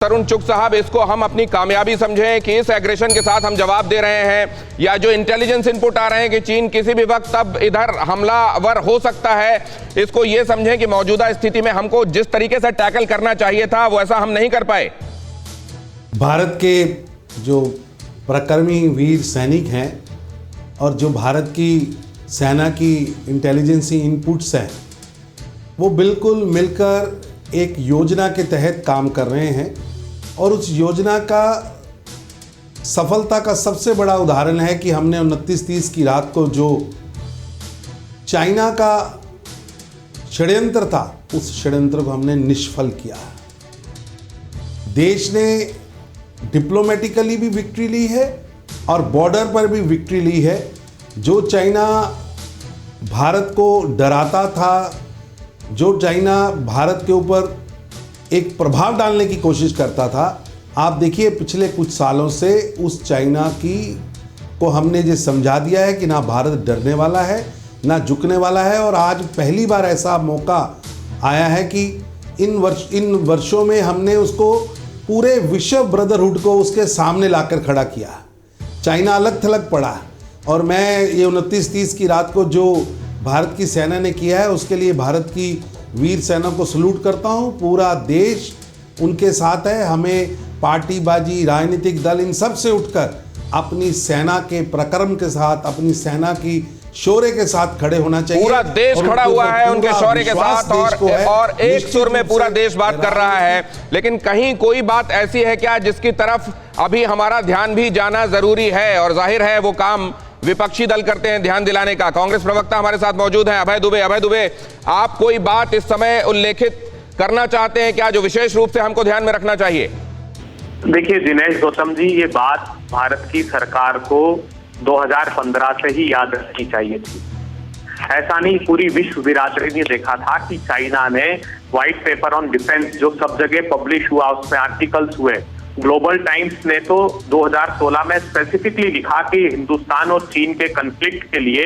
तरुण चुग साहब, इसको हम अपनी कामयाबी समझें कि इस एग्रेशन के साथ हम जवाब दे रहे हैं, या जो इंटेलिजेंस इनपुट आ रहे हैं कि चीन किसी भी वक्त अब इधर हमलावर हो सकता है, इसको ये समझें कि मौजूदा स्थिति में हमको जिस तरीके से टैकल करना चाहिए था वो ऐसा हम नहीं कर पाए। भारत के जो पराक्रमी वीर सैनिक हैं और जो भारत की सेना की इंटेलिजेंसी इनपुट्स हैं, वो बिल्कुल मिलकर एक योजना के तहत काम कर रहे हैं। और उस योजना का सफलता का सबसे बड़ा उदाहरण है कि हमने 29-30 की रात को जो चाइना का षड्यंत्र था, उस षड्यंत्र को हमने निष्फल किया। देश ने डिप्लोमेटिकली भी विक्ट्री ली है और बॉर्डर पर भी विक्ट्री ली है। जो चाइना भारत को डराता था, जो चाइना भारत के ऊपर एक प्रभाव डालने की कोशिश करता था, आप देखिए पिछले कुछ सालों से उस चाइना को हमने ये समझा दिया है कि ना भारत डरने वाला है ना झुकने वाला है। और आज पहली बार ऐसा मौका आया है कि इन वर्षों में हमने उसको पूरे विश्व ब्रदरहुड को उसके सामने लाकर खड़ा किया। चाइना अलग थलग पड़ा। और मैं ये 29-30 की रात को जो भारत की सेना ने किया है, उसके लिए भारत की वीर सेना को सलूट करता हूँ। पूरा देश उनके साथ है। हमें पार्टीबाजी, राजनीतिक दल, इन सब से उठकर अपनी सेना के पराक्रम के साथ, अपनी सेना की शौर्य के साथ खड़े होना चाहिए। पूरा देश खड़ा हुआ है उनके शौर्य के साथ, और एक सुर में पूरा देश बात कर रहा है। लेकिन कहीं कोई बात ऐसी है क्या जिसकी तरफ अभी हमारा ध्यान भी जाना जरूरी है? और जाहिर है वो काम विपक्षी दल करते हैं ध्यान दिलाने का। कांग्रेस प्रवक्ता हमारे साथ मौजूद हैं, अभय दुबे। अभय दुबे, आप कोई बात इस समय उल्लेखित करना चाहते हैं क्या जो विशेष रूप से हमको ध्यान में रखना चाहिए? देखिए दिनेश गौतम जी, ये बात भारत की सरकार को 2015 से ही याद रखनी चाहिए थी। ऐसा नहीं, पूरी विश्व बिरादरी ने देखा था कि चाइना ने व्हाइट पेपर ऑन डिफेंस जो सब जगह पब्लिश हुआ, उसमें आर्टिकल्स हुए। ग्लोबल टाइम्स ने तो 2016 में स्पेसिफिकली लिखा कि हिंदुस्तान और चीन के कन्फ्लिक्ट के लिए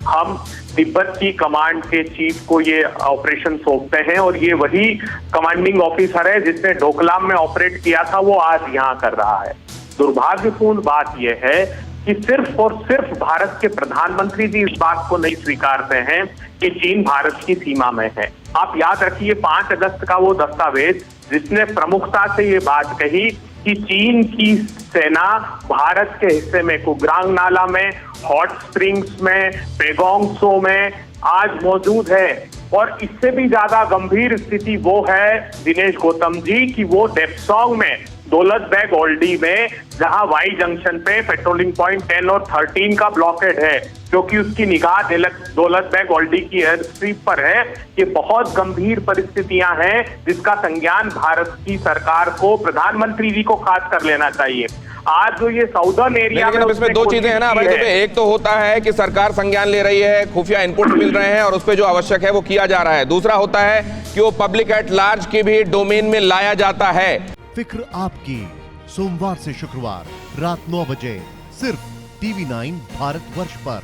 हम तिब्बत की कमांड के चीफ को ये ऑपरेशन सौंपते हैं, और ये वही कमांडिंग ऑफिसर है जिसने डोकलाम में ऑपरेट किया था, वो आज यहाँ कर रहा है। दुर्भाग्यपूर्ण बात यह है कि सिर्फ और सिर्फ भारत के प्रधानमंत्री जी इस बात को नहीं स्वीकारते हैं कि चीन भारत की सीमा में है। आप याद रखिए 5 अगस्त का वो दस्तावेज जिसने प्रमुखता से ये बात कही कि चीन की सेना भारत के हिस्से में कुग्रांग नाला में, हॉट स्प्रिंग्स में, पेगोंग त्सो में आज मौजूद है। और इससे भी ज्यादा गंभीर स्थिति वो है दिनेश गौतम जी कि वो डेप्सोंग में, दौलत बेग ओल्डी में, जहां वाई जंक्शन पे पेट्रोलिंग पॉइंट 10 और 13 का ब्लॉकेड है, क्योंकि उसकी निगाह दौलत बेग ओल्डी की एयर स्ट्रिप पर है। ये बहुत गंभीर परिस्थितियां हैं जिसका संज्ञान भारत की सरकार को, प्रधानमंत्री जी को खास कर लेना चाहिए। आज जो ये साउदर्न एरिया में, लेकिन इसमें दो चीजें हैं ना भाई, एक तो होता है कि सरकार संज्ञान ले रही है, खुफिया इनपुट मिल रहे हैं और उस पर जो आवश्यक है वो किया जा रहा है। दूसरा होता है कि वो पब्लिक एट लार्ज के भी डोमेन में लाया जाता है। फिक्र आपकी, सोमवार से शुक्रवार रात 9 बजे सिर्फ TV9 भारतवर्ष पर।